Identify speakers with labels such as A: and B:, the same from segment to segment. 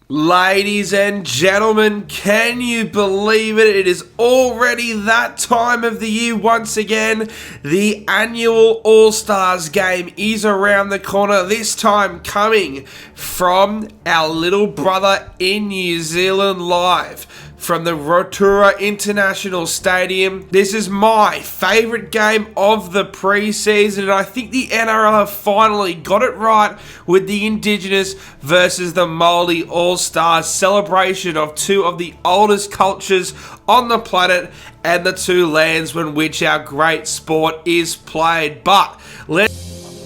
A: Ladies and gentlemen, can you believe it? It is already that time of the year once again. The annual All-Stars game is around the corner, this time coming from our little brother in New Zealand live from the Rotorua International Stadium. This is my favourite game of the preseason, and I think the NRL have finally got it right with the Indigenous versus the Maori All-Stars celebration of two of the oldest cultures on the planet and the two lands in which our great sport is played. But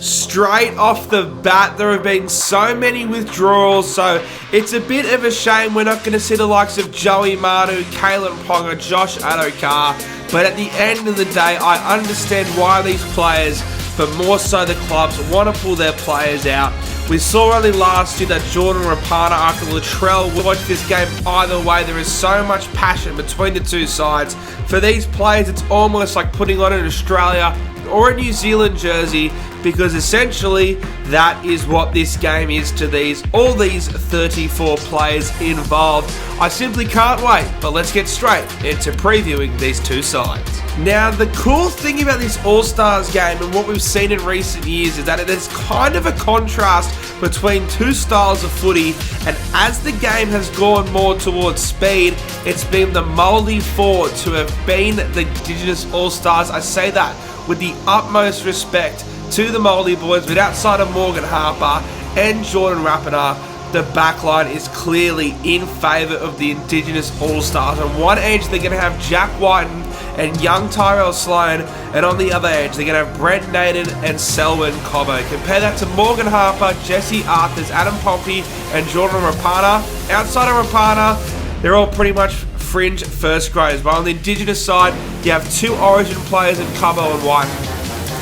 A: straight off the bat, there have been so many withdrawals, so it's a bit of a shame we're not going to see the likes of Joey Manu, Kalen Ponga, Josh Adokar. But at the end of the day, I understand why these players, but more so the clubs, want to pull their players out. We saw only last year that Jordan Rapana after Latrell will watch this game either way. There is so much passion between the two sides. For these players, it's almost like putting on an Australia or a New Zealand jersey, because essentially that is what this game is to all these 34 players involved. I simply can't wait, but let's get straight into previewing these two sides. Now, the cool thing about this All-Stars game and what we've seen in recent years is that it is kind of a contrast between two styles of footy, and as the game has gone more towards speed, it's been the Maori forwards who have been the Indigenous All-Stars. I say that with the utmost respect to the Maori boys, but outside of Morgan Harper and Jordan Rapana, the backline is clearly in favour of the Indigenous All-Stars. On one edge, they're going to have Jack Whiten and young Tyrell Sloan, and on the other edge, they're going to have Brent Naden and Selwyn Cobbo. Compare that to Morgan Harper, Jesse Arthurs, Adam Pompey, and Jordan Rapana. Outside of Rapana, they're all pretty much fringe first graders, but on the Indigenous side, you have two Origin players in Cobbo and White,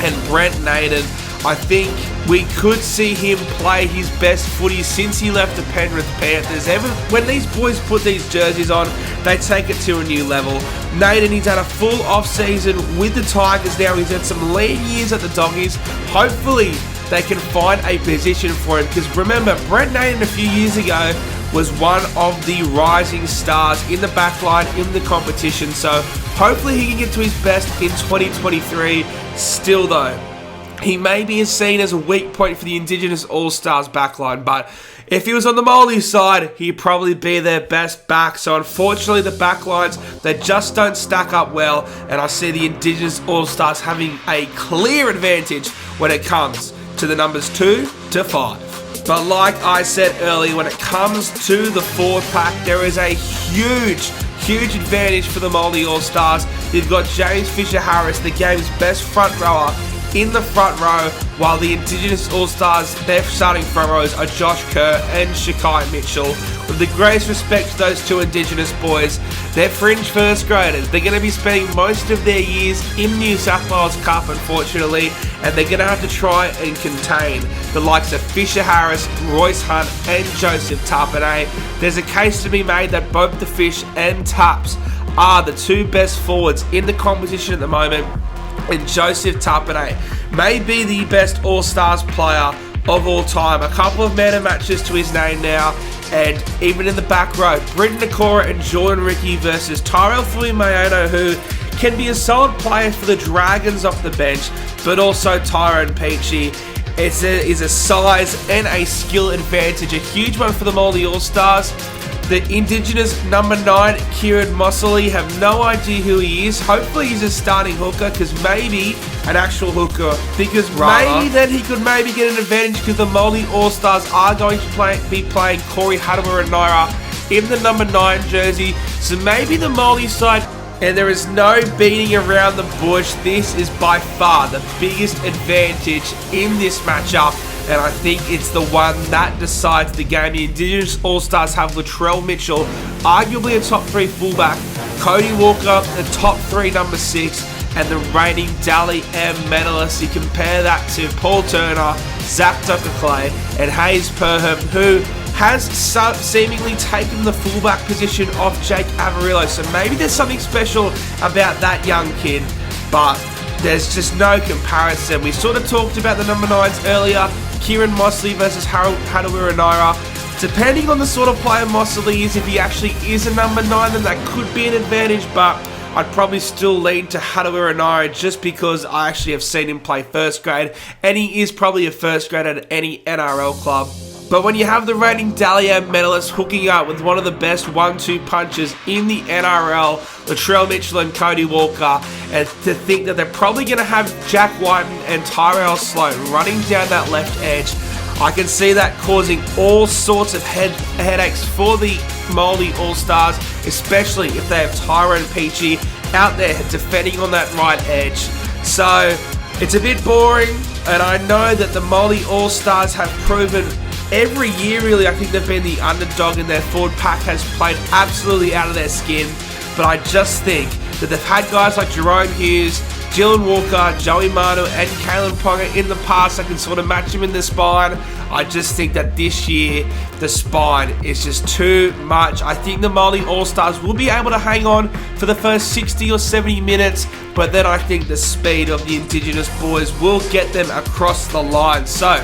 A: and Brent Naden. I think we could see him play his best footy since he left the Penrith Panthers. When these boys put these jerseys on, they take it to a new level. Naden, he's had a full off-season with the Tigers now. He's had some lean years at the Doggies. Hopefully, they can find a position for him, because remember, Brent Naden a few years ago was one of the rising stars in the backline in the competition, so hopefully he can get to his best in 2023. Still though, he may be seen as a weak point for the Indigenous All-Stars backline, but if he was on the Maori side, he'd probably be their best back. So unfortunately, the backlines, they just don't stack up well, and I see the Indigenous All-Stars having a clear advantage when it comes to the numbers 2 to 5. But like I said earlier, when it comes to the forward pack, there is a huge advantage for the Maori All-Stars. You've got James Fisher-Harris, the game's best front rower, in the front row, while the Indigenous All-Stars, their starting front rows are Josh Kerr and Shakai Mitchell. With the greatest respect to those two Indigenous boys, they're fringe first graders. They're going to be spending most of their years in New South Wales Cup, unfortunately, and they're going to have to try and contain the likes of Fisher-Harris, Royce Hunt, and Joseph Tapine. There's a case to be made that both the Fish and Taps are the two best forwards in the competition at the moment, and Joseph Tapine may be the best All-Stars player of all time. A couple of man of matches to his name now, and even in the back row, Britton Nakora and Jordan Ricky versus Tyrell Fuimaono, who can be a solid player for the Dragons off the bench, but also Tyrone Peachy is a size and a skill advantage, a huge one for the Maori All-Stars. The Indigenous number 9, Kieran Mosley, have no idea who he is. Hopefully he's a starting hooker, because maybe an actual hooker, because maybe then he could maybe get an advantage, because the Maori All-Stars are going to be playing Corey Hadawara-Naira in the number 9 jersey. So maybe the Maori side, and there is no beating around the bush. This is by far the biggest advantage in this matchup, and I think it's the one that decides the game. The Indigenous All-Stars have Latrell Mitchell, arguably a top 3 fullback, Cody Walker, the top 3 number 6, and the reigning Dally M medalist. You compare that to Paul Turner, Zach Tucker-Clay, and Hayes Perham, who has seemingly taken the fullback position off Jake Averillo. So maybe there's something special about that young kid, but there's just no comparison. We sort of talked about the number 9s earlier. Kieran Mosley versus Hadawara-Naira. Depending on the sort of player Mosley is, if he actually is a number 9, then that could be an advantage, but I'd probably still lean to Hatuiranara just because I actually have seen him play first grade, and he is probably a first grade at any NRL club. But when you have the reigning Dally medalist hooking up with one of the best 1-2 punchers in the NRL, Latrell Mitchell and Cody Walker, and to think that they're probably going to have Jack Whiten and Tyrell Sloan running down that left edge, I can see that causing all sorts of headaches for the Maori All-Stars, especially if they have Tyrone Peachy out there defending on that right edge. So it's a bit boring, and I know that the Maori All-Stars have proven every year, really, I think they've been the underdog, and their forward pack has played absolutely out of their skin. But I just think that they've had guys like Jerome Hughes, Dylan Walker, Joey Manu, and Kalen Ponga in the past that can sort of match him in the spine. I just think that this year, the spine is just too much. I think the Maori All-Stars will be able to hang on for the first 60 or 70 minutes, but then I think the speed of the Indigenous boys will get them across the line. So,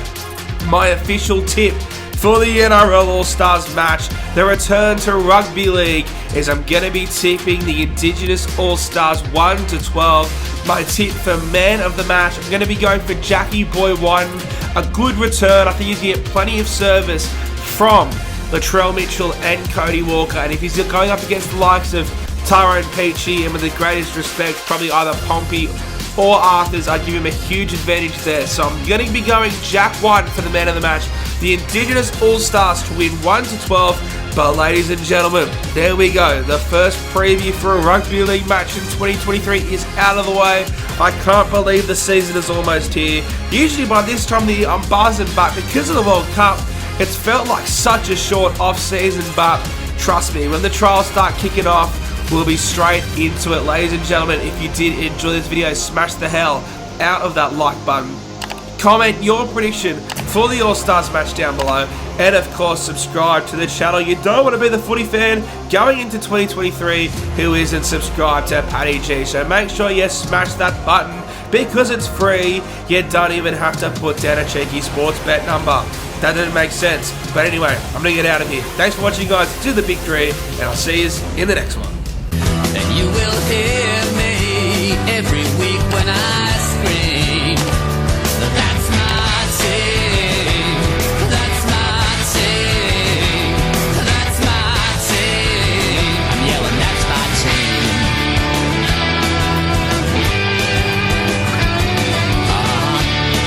A: my official tip for the NRL All-Stars match, the return to rugby league, is I'm going to be tipping the Indigenous All-Stars 1-12. My tip for man of the match, I'm going to be going for Jackie Boy Whiten. A good return. I think he's going to get plenty of service from Latrell Mitchell and Cody Walker. And if he's going up against the likes of Tyrone Peachy, and with the greatest respect, probably either Pompey or Arthurs, I give him a huge advantage there. So I'm going to be going Jack Whiten for the man of the match. The Indigenous All-Stars to win 1-12. But ladies and gentlemen, there we go. The first preview for a rugby league match in 2023 is out of the way. I can't believe the season is almost here. Usually by this time of the year I'm buzzing, but because of the World Cup, it's felt like such a short off-season. But trust me, when the trials start kicking off, we'll be straight into it. Ladies and gentlemen, if you did enjoy this video, smash the hell out of that like button. Comment your prediction for the All-Stars match down below. And of course, subscribe to the channel. You don't want to be the footy fan going into 2023 who isn't subscribed to Paddy G. So make sure you smash that button because it's free. You don't even have to put down a cheeky sports bet number. That didn't make sense. But anyway, I'm going to get out of here. Thanks for watching, guys. To the big three, and I'll see you in the next one.